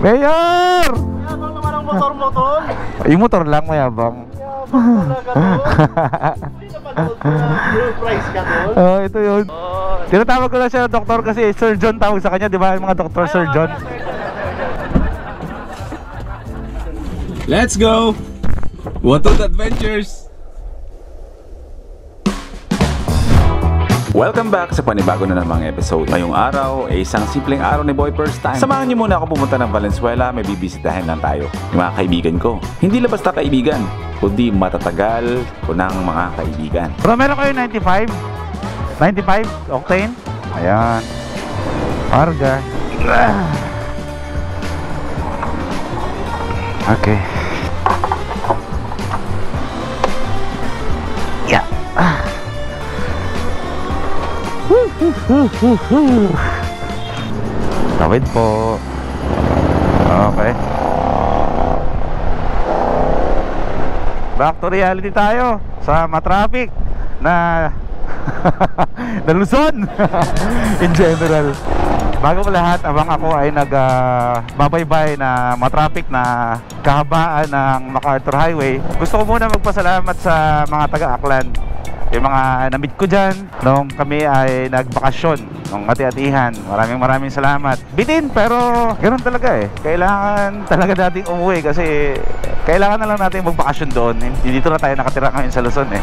Mayor! Mayabang naman ang motor mo, tol. Yung motor lang mayabang. Mayabang talaga, tol. Hindi na panood ko na price ka, tol. Oh, ito yun. Tinatawag ko lang siya doktor kasi Sir John tawag sa kanya, di ba? Yung mga doktor, Sir John. Let's go! What on adventures! Welcome back sa panibago na namang episode. Ngayong araw ay isang simpleng araw ni Boy First Time. Samahan niyo muna ako pumunta ng Valenzuela. May bibisitahin lang tayo. Yung mga kaibigan ko. Hindi lang basta kaibigan, kundi matatagal ko ng mga kaibigan. Bro, meron kayo 95? 95 octane? Ayan. Arga. Okay. Yeah. Tawid po. Okay. Back to reality tayo sa matraffic na na Luzon. In general. Bago ko lahat, abang ako ay nagbabaybay na matraffic na kahabaan ng MacArthur Highway. Gusto ko muna magpasalamat sa mga taga-Aklan. Yung mga na-meet ko dyan nung kami ay nagbakasyon nung hati-hatihan. Maraming salamat. Bitin, pero ganoon talaga eh. Kailangan talaga nating umuwi kasi kailangan na lang natin magbakasyon doon. Dito na tayo nakatira ngayon sa Luzon eh.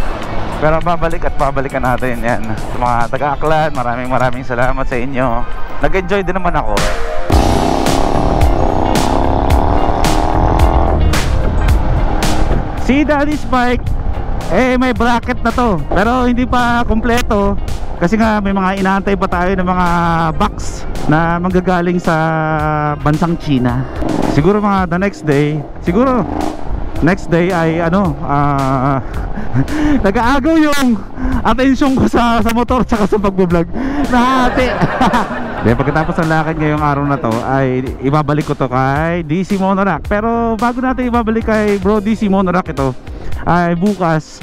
Pero babalik at babalikan natin yan. Sa mga taga-Aklan, maraming salamat sa inyo. Nag-enjoy din naman ako. Si Daddy's Bike, may bracket na to. Pero hindi pa kompleto. Kasi nga may mga inaantay pa tayo ng mga box na manggagaling sa bansang China. Siguro mga the next day, next day ay nag-aagaw yung atensyon ko sa motor tsaka sa pagbablog. Nahati. Pagkatapos ng lakad ngayong araw na to ay ibabalik ko to kay DC Monorack. Pero bago natin ibabalik kay Bro DC Monorack ito ay bukas,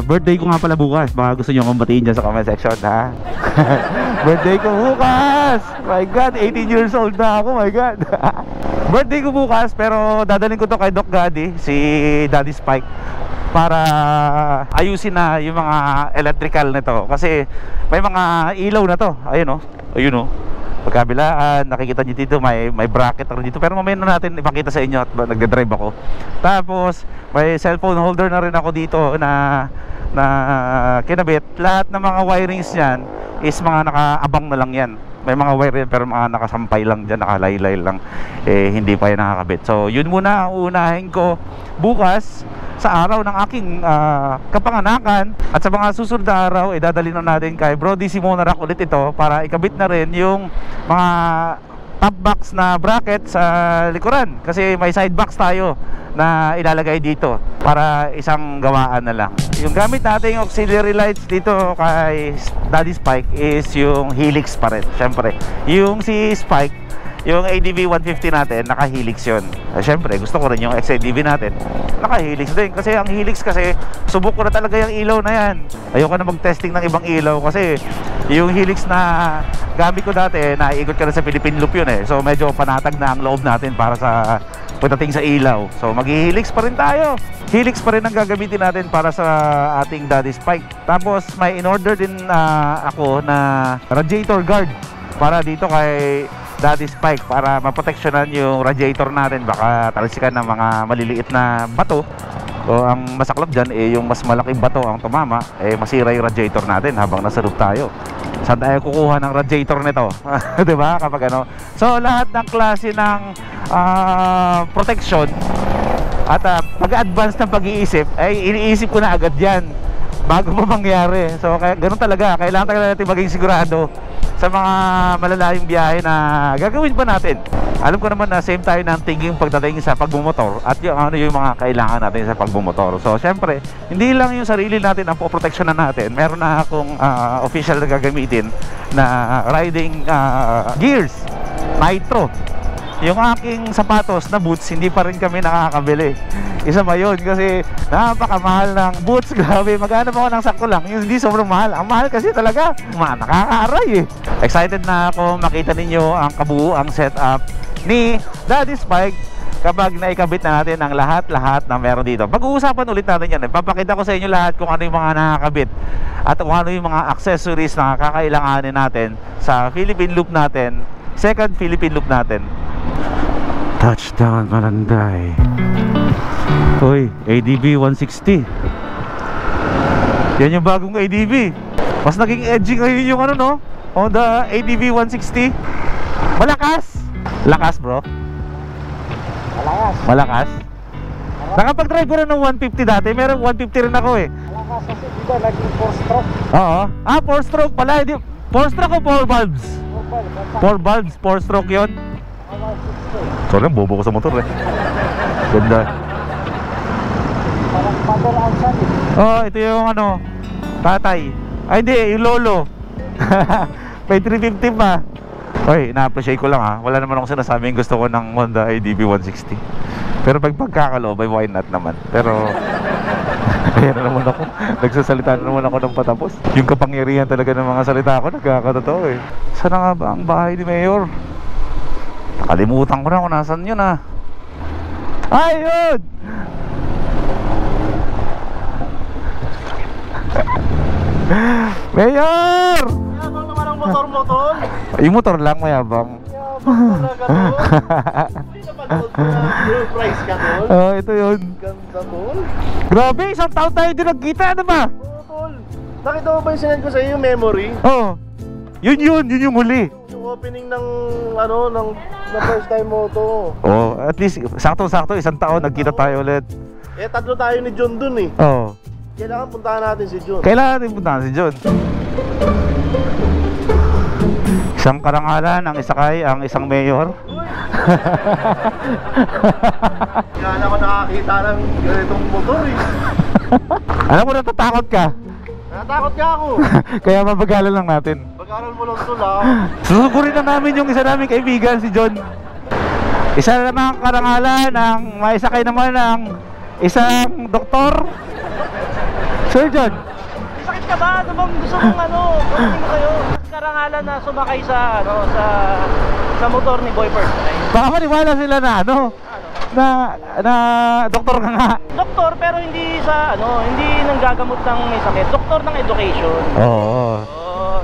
birthday ko nga pala bukas. Baka gusto nyo akong batiin dyan sa comment section, ha? Birthday ko bukas. My God, 18 years old na ako. My God. Birthday ko bukas, pero dadalhin ko to kay Doc Gaddy, si Daddy Spike, para ayusin na yung mga electrical nito. Kasi may mga ilaw na to. Ayun o, pagkabilaan, nakikita nyo dito may bracket rin dito. Pero mamaya na natin ipakita sa inyo at nagdadrive ako. Tapos may cellphone holder na rin ako dito na kinabit. Lahat ng mga wirings niyan is mga nakaabang na lang yan. May mga wire yan pero mga nakasampay lang dyan, nakalaylay lang, hindi pa yan nakakabit. So yun muna ang uunahin ko bukas sa araw ng aking kapanganakan. At sa mga susunod na araw, dadalhin na natin kay Bro DC Monorack ulit ito para ikabit na rin yung mga top box na bracket sa likuran. Kasi may side box tayo na ilalagay dito para isang gawaan na lang. Yung gamit nating auxiliary lights dito kay Daddy Spike is yung Helix pa rin. Siyempre, yung si Spike, yung ADV 150 natin, naka-Helix yun. Siyempre, gusto ko rin yung XADV natin, naka-Helix din. Kasi ang Helix kasi, subok ko na talaga yung ilaw na yan. Ayoko na mag-testing ng ibang ilaw kasi yung Helix na gamit ko dati, naiikot ka na sa Philippine Loop yun eh. So medyo panatag na ang loob natin para sa pagdating sa ilaw. So mag-Helix pa rin tayo. Helix pa rin ang gagamitin natin para sa ating Daddy Spike. Tapos may in-order din ako na radiator guard para dito kay Daddy Spike para maproteksyonan yung radiator natin. Baka talsikan ng mga maliliit na bato. So ang masaklap dyan yung mas malaking bato ang tumama, masira yung radiator natin habang nasa roof tayo. Saan tayo kukuha ng radiator nito? Diba? Kapag ano. So lahat ng klase ng protection at pag-advance ng pag-iisip iniisip ko na agad yan bago pa mangyari. So kaya ganun talaga, kailangan talaga natin maging sigurado sa mga malalayong biyahe na gagawin pa natin. Alam ko naman na same tayo ng thinking pagdating sa pagbumotor at yung mga kailangan natin sa pagbumotor. So syempre, hindi lang yung sarili natin ang poproteksyonan natin. Meron na akong official na gagamitin na riding gears, nitro. Yung aking sapatos na boots, hindi pa rin kami nakakabili. Isa ba yun? Kasi napakamahal ng boots. Grabe, maghanap ako ng sakto lang. Yung hindi sobrang mahal. Ang mahal kasi talaga, nakakaaray eh. Excited na ako makita ninyo ang kabuuang setup ni Daddy Spike kapag naikabit na natin ang lahat-lahat na meron dito. Pag-uusapan ulit natin yan. Papakita ko sa inyo lahat kung ano yung mga nakakabit at kung ano yung mga accessories na kakailanganin natin sa Philippine Loop natin, second Philippine Loop natin. Touchdown Malanday. Uy, ADB 160. Yan yung bagong ADB. Mas naging edgy ngayon yung ano, no? Honda ADB 160. Malakas. Lakas, bro. Malakas. Nakapag-drive ko rin ng 150 dati. Meron 150 rin ako eh. Malakas kasi diba naging 4-stroke. Oo. 4-stroke pala. 4-stroke o 4 valves? 4 valves, 4-stroke yun. Sorry, bobo ko sa motor eh. Ganda. Parang mother outside eh. Ito yung ano, tatay. Ay hindi, yung lolo. May 350 pa. Oy, na-appreciate ko lang ha. Wala naman akong sinasabing gusto ko ng Honda ADB 160. Pero pag pagkakaloob, why not naman. Pero ayan na naman ako. Nagsasalita na naman ako ng patapos. Yung kapangyarihan talaga ng mga salita ko, nagkakatotoo eh. Sana nga ba ang bahay ni Mayor? Nakalimutan ko na kung nasan yun ha. Ayun! Mayor! Mayabang naman ang motor mo, tol. Yung motor lang mayabang. Mayabang talaga, tol. Hindi na panood ko na zero price ka, tol. Ito yun. Ganda, tol. Grabe, isang taon tayo din nagkita, ano ba? Oo, tol. Nakita mo ba yung sinend ko sa iyo yung memory? Yun yung huli. Yung opening ng, ano, ng first time mo to. At least, sakto-sakto, isang taon nagkita tayo ulit. Tatlo tayo ni John dun eh. Kailangan puntahan natin si John. Kailangan natin puntahan si John. Isang karangalan, ang isakay, ang isang mayor. Kaya ako nakakita ng ganitong motor eh. Alam mo, natatakot ka. Natakot ka ako. Kaya mabagalan lang natin. Pag-aral mo lang tol ha. Susugurin na namin yung isa naming kaibigan, si John. Isa na naman karangalan, ang maisakay naman ng isang doktor. Sir John, sakit ka ba? Ano bang gusto mong kunin mo kayo? Karangalan na sumakay sa sa motor ni Boy First Time. baka maniwala sila na na doktor ka nga. Doktor pero hindi hindi nanggagamot ng may sakit. Doktor ng education. Oo.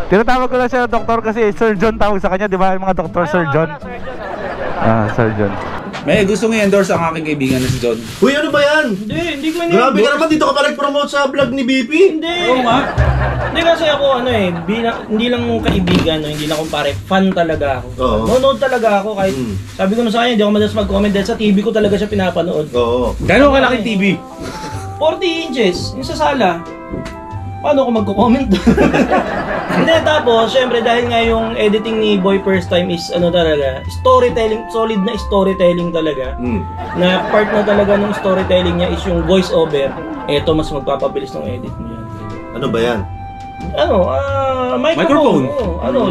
Tinatawag ko lang siya doktor kasi Sir John tawag sa kanya, di ba? Yung mga doktor, Sir John. Sir John. May gusto mo i-endorse ang aking kaibigan na si John. Uy, ano ba yan? Hindi ko Grabe ka naman, dito ka pa nag-promote sa vlog ni BP. Hindi. Oo nga. Hindi kasi ako hindi lang kaibigan, hindi lang kumpare, fan talaga ako. Nanonood talaga ako kahit sabi ko na sa kanya, hindi ako madalas mag-comment dahil sa TV ko talaga siya pinapanood. Oo. Gano'ng kalaking TV? 40 inches, yung sa sala. Paano ako magko-comment doon? Hindi, tapos, syempre dahil nga yung editing ni Boy First Time is talaga, storytelling, solid na storytelling talaga. Na part na talaga ng storytelling niya is yung voice over. Eto, mas magpapabilis ng edit mo yan. Ano ba yan? Microphone.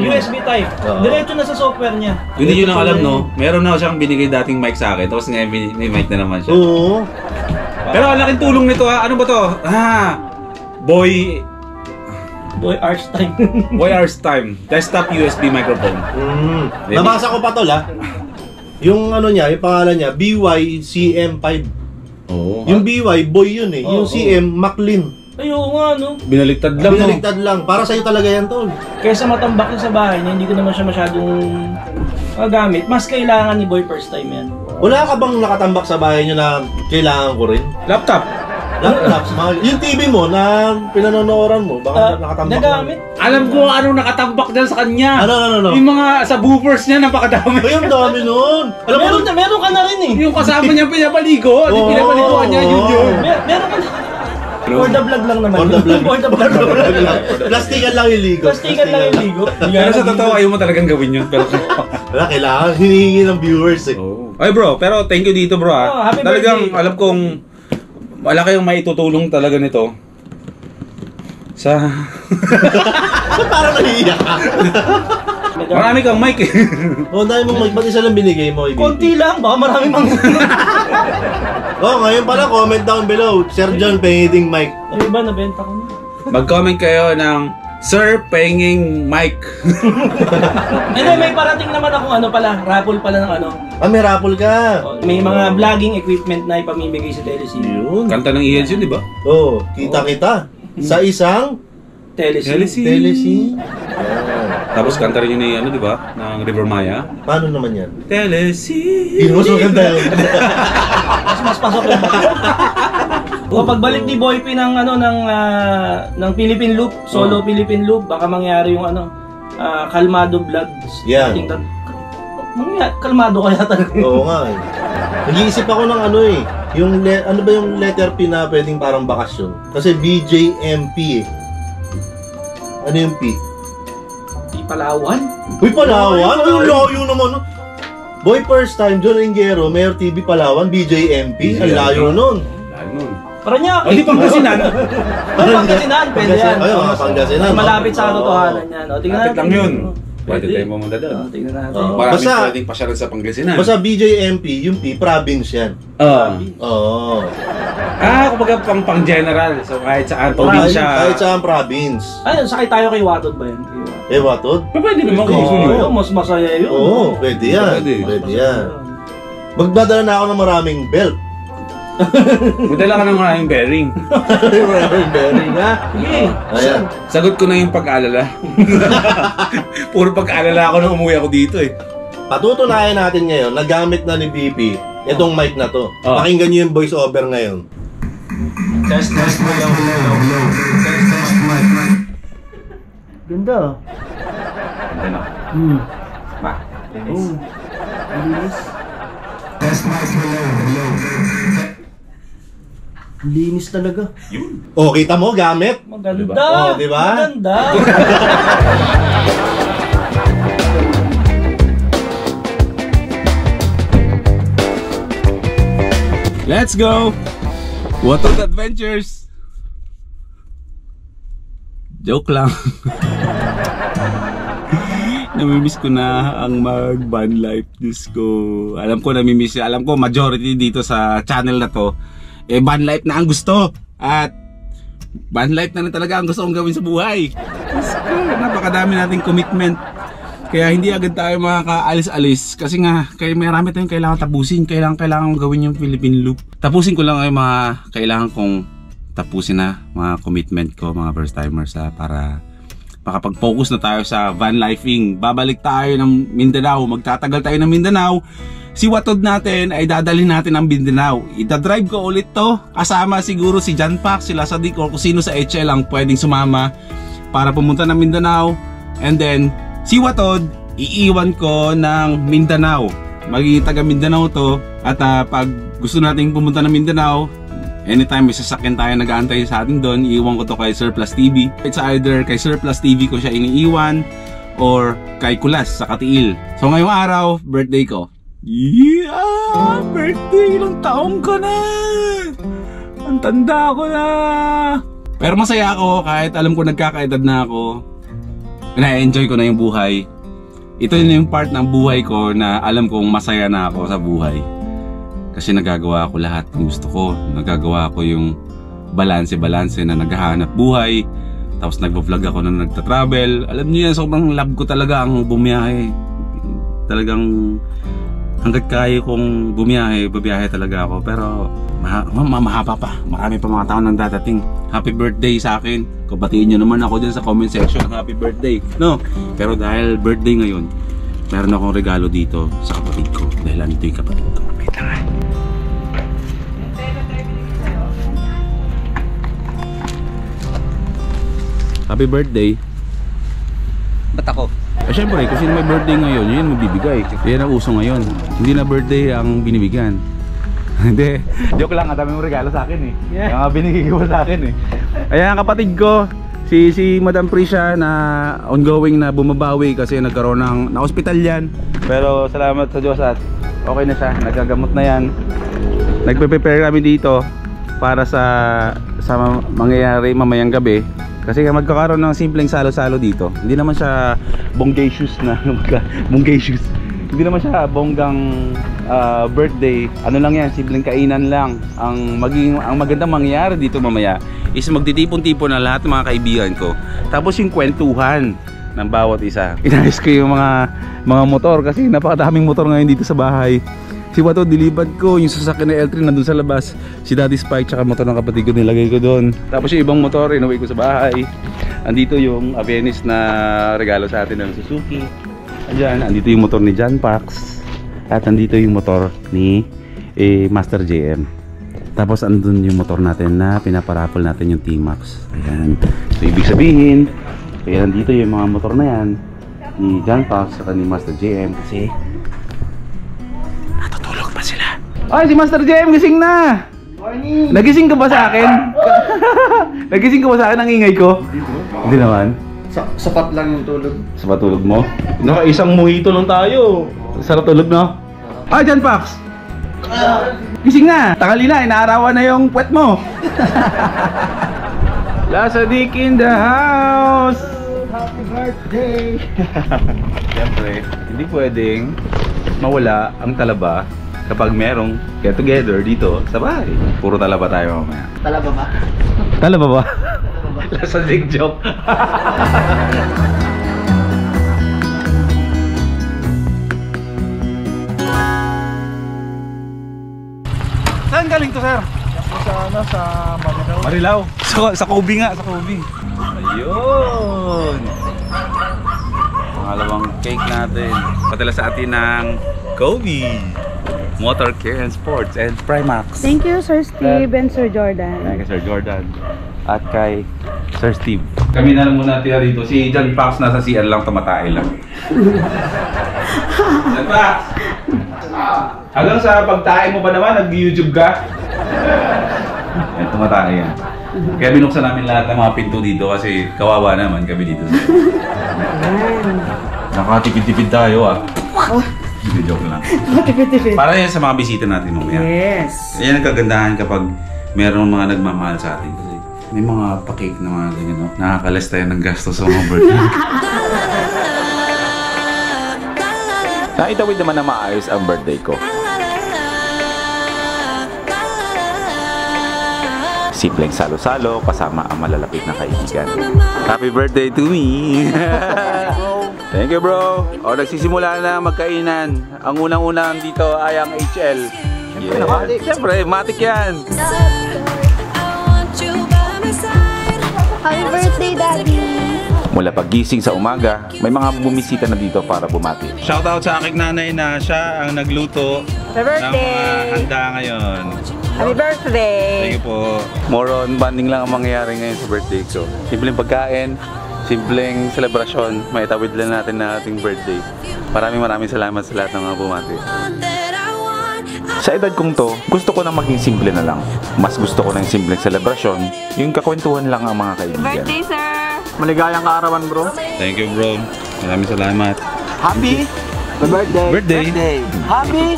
USB type. Diretso na sa software niya. Hindi nyo lang alam, no? Meron na siyang binigay dating mic sa akin, tapos ngayon may mic na naman siya. Oo. Pero ang laking tulong nito ha. Ano ba to? Boy Arts Time. Boy Arts Time. Desktop USB microphone. Nabasa ko pa tol ha. Yung niya, yung pangalan niya, BY-CM5. Oo. Yung BY, boy yun eh. Yung CM, Maclean. Ayun nga, Binaliktad lang, Binaliktad lang. Para sa'yo talaga yan tol. Kaysa matambak na sa bahay niya, hindi ko naman siya masyadong magamit. Mas kailangan ni Boy First Time yan. Wala ka bang nakatambak sa bahay niyo na kailangan ko rin? Laptop. Yung TV mo na pinanonoran mo, baka nakatambak nagamit. Alam ko anong nakatambak dyan sa kanya. Ano? Yung mga subwoofers niya, napakadami. Ay, ang dami nun. Alam mo, Meron ka na rin eh. Yung kasama niya pinapaligo. Pinapaliguan niya, yun. Meron ka na. For the vlog lang naman. For the vlog. For the vlog. Plastikan lang yung ligo. Plastikan lang yung ligo. Pero sa totoo, ayaw mo talagang gawin yun. Pero wala, kailangan hinihingi ng viewers eh. Ay bro, pero thank you dito bro ha. Happy Talagang birthday. alam kong wala kayong maitutulong talaga nito. Parang nahihiyak ka. Marami kang mic eh. Dahil mong mic, ba't isa lang binigay mo? Konti lang, baka marami mang... Ngayon pala, comment down below. Sir John, pangiding mic. Ano ba, nabenta ko na. Mag-comment kayo ng Sir, penging mic. Hindi, may parating naman akong ano pala, raffle pala ng ano. May raffle ka. May mga vlogging equipment na ipamimigay sa Telecine. Yun. Kanta ng Ians yun, di ba? Oh, kita. Sa isang Telecine. Telecine. Tapos kanta rin yun ni, ano, di ba? Ng River Maya. Paano naman yan? Telecine. Mas maganda yun. Mas pasok lang. O pagbalik ni Boy P ng ano ng Philippine Loop, solo Philippine Loop, baka mangyari yung ano, Kalmado Vlogs. Yan. Kalmado kaya talaga. Oo nga eh. Nag-iisip ako ng ano eh. Yung ano ba yung letter P na pwedeng parang bakasyon? Kasi BJMP eh. Ano yung P? Di Palawan? Uy, Palawan? Ang layo naman. Boy, first time, John Engero, Mayor TV Palawan, BJMP. Ang layo nun. Layo nun. Paranaque. O, di Pangasinan. Pangasinan, pwede yan. Ay, mga Pangasinan. Malapit sa katotohanan yan. O, tingnan Lapit natin. lang yun. Pwede tayo pumunta doon. Tingnan natin. Maraming Basta- pwedeng pasyalan sa Pangasinan. Basta BJMP, yung P, province yan. Oo. Kumbaga pang general. So kahit saan, probinsya. Kahit saan province. Ayun, sakay tayo kay Watod ba yan? Watod? Pwede naman kung gusto nyo. Oo, mas masaya yun. Oo, pwede yan. Pwede. Yan. Magdadala na ako ng maraming belt. Magdala ka ng maraming bearing. Maraming bearing ha. Sige. Ayan. Sagot ko na yung pag-alala. Puro pag-alala ako nung umuwi ako dito eh. Patutunayan natin ngayon, nagamit na ni BP itong mic na to. Pakinggan nyo yung voice over ngayon. Test mo lang. Test mic. Ganda. Ano? Ba? Oh. Linis. Test mic, hello. Linis talaga. Oh, kita mo, gamit. Maganda. Diba? Oh, diba? Maganda. Let's go! Watod Adventures! Joke lang. Namimiss ko na ang mag-van life. Diyos ko. Alam ko namimiss. Alam ko majority dito sa channel na to van life na ang gusto. At van life na talaga ang gusto kong gawin sa buhay. Diyos ko, napakadami nating commitment. Kaya hindi agad tayo makakaalis-alis. Kasi nga, marami tayong kailangan tapusin. Kailangan gawin yung Philippine Loop. Tapusin ko lang yung mga kailangan kong tapusin na mga commitment ko, mga first timers para makapag-focus na tayo sa van lifing. Babalik tayo ng Mindanao, magtatagal tayo ng Mindanao. Si Watod natin ay dadalhin natin ng Mindanao. Ida-drive ko ulit to. Kasama siguro si John Pac, sila Sadik, o kung sino sa HL lang pwedeng sumama para pumunta ng Mindanao. And then, si Watod, iiwan ko ng Mindanao. Magiging taga Mindanao to. At pag gusto nating pumunta ng Mindanao, anytime may sasakyan tayo nag-aantay sa atin doon, iiwan ko to kay Surplus TV. It's either kay Surplus TV ko siya iniiwan or kay Kulas sa Katiil. So ngayong araw, birthday ko. Yeah! Birthday! Ilang taong ka na! Ang tanda ko na! Pero masaya ako kahit alam ko nagkakaedad na ako. Na-enjoy ko na yung buhay. Ito yun yung part ng buhay ko na alam kong masaya na ako sa buhay. Kasi nagagawa ko lahat ng gusto ko. Nagagawa ko yung balanse-balanse na naghahanap buhay. Tapos nagvo-vlog ako na nagta-travel. Alam niyo yan, sobrang love ko talaga ang bumiyahe. Talagang hanggat kaya kong bumiyahe, babiyahe talaga ako. Pero mahaba pa. Marami pa mga taon nang dadating. Happy birthday sa akin. Kubatiin nyo naman ako dyan sa comment section. Happy birthday. No? Pero dahil birthday ngayon, meron akong regalo dito sa kapatid ko. Dahil andito yung kapatid ko. Wait lang. Happy birthday. Ba't ako? Syempre, kung sino may birthday ngayon, yun yung mabibigay. Yan ang uso ngayon. Hindi na birthday ang binibigyan. Hindi. Joke lang, dami mong regalo sa akin eh. Yung mga binigay ko sa akin eh. Ayan ang kapatid ko, si Madam Prisha na ongoing na bumabawi kasi nagkaroon ng na-hospital yan. Pero salamat sa Diyos at okay na siya. Nagagamot na yan. Nagpe-prepare kami dito para sa mangyayari mamayang gabi. Kasi magkakaroon ng simpleng salo-salo dito. Hindi naman siya bonggacious na bonggacious. Hindi naman siya bonggang birthday. Ano lang yan, simpleng kainan lang. Ang magandang mangyayari dito mamaya is magtitipon-tipon na lahat ng mga kaibigan ko. Tapos yung kwentuhan ng bawat isa. Inayos ko yung mga motor kasi napakadaming motor ngayon dito sa bahay. Si Wato, dilibad ko yung sasakyan na L3 nandun sa labas. Si Daddy Spike tsaka motor ng kapatid ko nilagay ko doon. Tapos yung ibang motor inuwi ko sa bahay. Andito yung Avenis na regalo sa atin ng Suzuki. Ayan, andito yung motor ni John Pax. At andito yung motor ni Master JM. Tapos andun yung motor natin na pinaparapol natin yung T-Max. Ayan. So ibig sabihin, kaya nandito yung mga motor na yan ni John Pax at ni Master JM kasi natutulog pa sila. Ay, si Master JM gising na! Morning! Nagising ka ba sa akin? Nagising ka ba sa akin ang ingay ko? Hindi naman. Sapat lang yung tulog. Sapat tulog mo? Isang mojito lang tayo. Sarap tulog, no? Ah, John Pax! Gising na! Tanghali na, inaarawan na yung puwet mo. Lasa Dick in the house! Happy birthday! Siyempre, hindi pwedeng mawala ang talaba kapag merong get together dito sa bahay. Puro talaba tayo mamaya. Talaba ba? Talaba ba? Lasa Dick joke. Saan galing to, sir? Sa Marilao. Marilao. Sa Kobe nga, sa Kobe. Ayun. Pangalawang cake natin. Padala sa atin ng Kobe Motor Care and Sports and Primax. Thank you, Sir Steve and Sir Jordan. Kay Sir Jordan at kay Sir Steve. Kami na lang muna tira dito. Si John Pax nasa CR lang, tumatay lang. John Pax! Hanggang sa pagtae mo ba naman, nag-YouTube ka? Yan, tumatay yan. Kaya binuksan namin lahat ng mga pinto dito kasi kawawa naman kami dito. Nakatipid-tipid tayo ah. Hindi, joke lang. Matipid-tipid. Para yan sa mga bisita natin mamaya. Yes. Ayan ang kagandahan kapag merong mga nagmamahal sa atin. Kasi may mga pa-cake na mga ganyan, no? Nakakalas tayo ng gasto sa mga birthday. Naitawid naman na maayos ang birthday ko. Simpleng salo-salo kasama ang malalapit na kaibigan. Happy birthday to me! Thank you, bro! O, nagsisimula na magkainan. Ang unang-unang dito ay ang HL. Yeah. Siyempre, matik yan! Happy birthday, Daddy! Mula paggising sa umaga, may mga bumisita na dito para bumati. Shoutout sa aking nanay na siya ang nagluto ng mga handa ngayon. Happy birthday! Thank you po. More on bonding lang ang mangyayari ngayon sa birthday ko. Simpleng pagkain, simpleng selebrasyon, maitawid lang natin na ating birthday. Maraming salamat sa lahat ng mga bumati. Sa edad kong to, gusto ko na maging simple na lang. Mas gusto ko ng simpleng selebrasyon, yung kakwentuhan lang ang mga kaibigan. Birthday, sir! Maligayang kaarawan, bro. Thank you, bro. Maraming salamat. Happy Birthday! Happy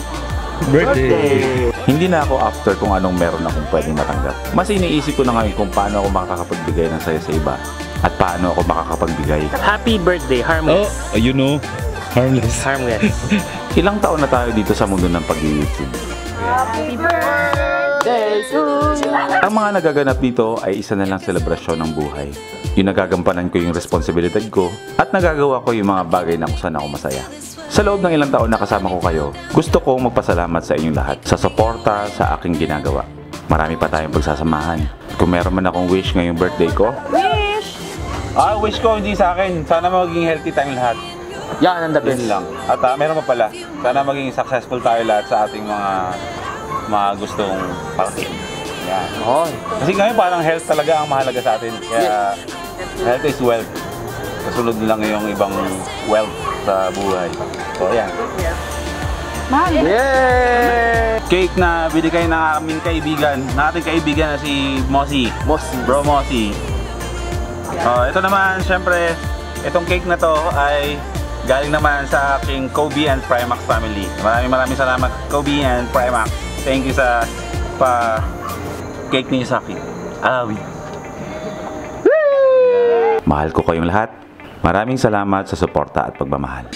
Birthday! Hindi na ako after kung anong meron akong pwedeng matanggap. Mas iniisip ko na ngayon kung paano ako makakapagbigay ng saya sa iba at paano ako makakapagbigay. Happy birthday, Harmless. Oh, you know, harmless. Harmless. Ilang taon na tayo dito sa mundo ng pag-YouTube. Happy birthday to you! Ang mga nagaganap dito ay isa na lang selebrasyon ng buhay. Yung nagagampanan ko yung responsibilidad ko at nagagawa ko yung mga bagay na kung saan ako masaya. Sa loob ng ilang taon na kasama ko kayo, gusto kong magpasalamat sa inyong lahat sa suporta sa aking ginagawa. Marami pa tayong pagsasamahan. Kung meron man akong wish ngayong birthday ko, wish ko hindi sa akin. Sana maging healthy tayong lahat. Yan ang the best. Yun lang. At meron pa pala. Sana maging successful tayo lahat sa ating mga gustong parating. Yan. Kasi ngayon parang health talaga ang mahalaga sa atin. Kaya health is wealth. Kasunod lang yung ibang wealth sa buhay. So, ayan. Mahal. Yay! Cake na binigay ng aming kaibigan. Na ating kaibigan na si Mossy. Bro Mossy. Ito naman, syempre, itong cake na to ay galing naman sa aking Kobe and Primax family. Maraming salamat, Kobe and Primax. Thank you sa cake niyo sa akin. Alawi. Mahal ko kayong lahat. Maraming salamat sa suporta at pagmamahal.